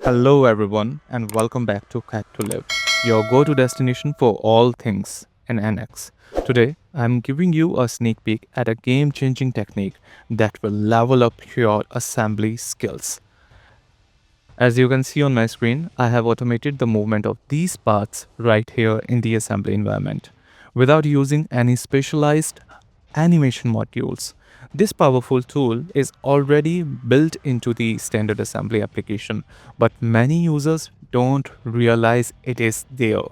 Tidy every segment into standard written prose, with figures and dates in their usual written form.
Hello everyone and welcome back to Cat to Live, your go-to destination for all things in NX. Today, I'm giving you a sneak peek at a game-changing technique that will level up your assembly skills. As you can see on my screen, I have automated the movement of these parts right here in the assembly environment without using any specialized animation modules. This powerful tool is already built into the standard assembly application, but many users don't realize it is there.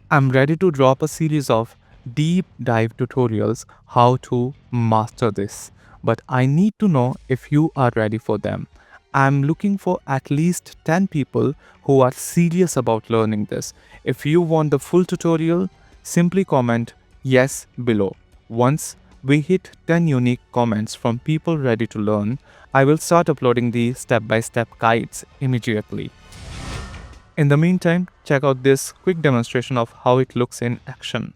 I'm ready to drop a series of deep dive tutorials how to master this, but I need to know if you are ready for them. I'm looking for at least 10 people who are serious about learning this. If you want the full tutorial, simply comment yes below. Once we hit 10 unique comments from people ready to learn, I will start uploading the step-by-step guides immediately. In the meantime, check out this quick demonstration of how it looks in action.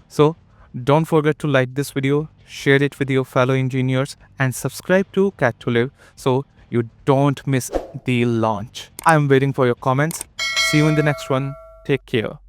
So, don't forget to like this video, share it with your fellow engineers, and subscribe to Cat to Live so you don't miss the launch. I'm waiting for your comments. See you in the next one. Take care.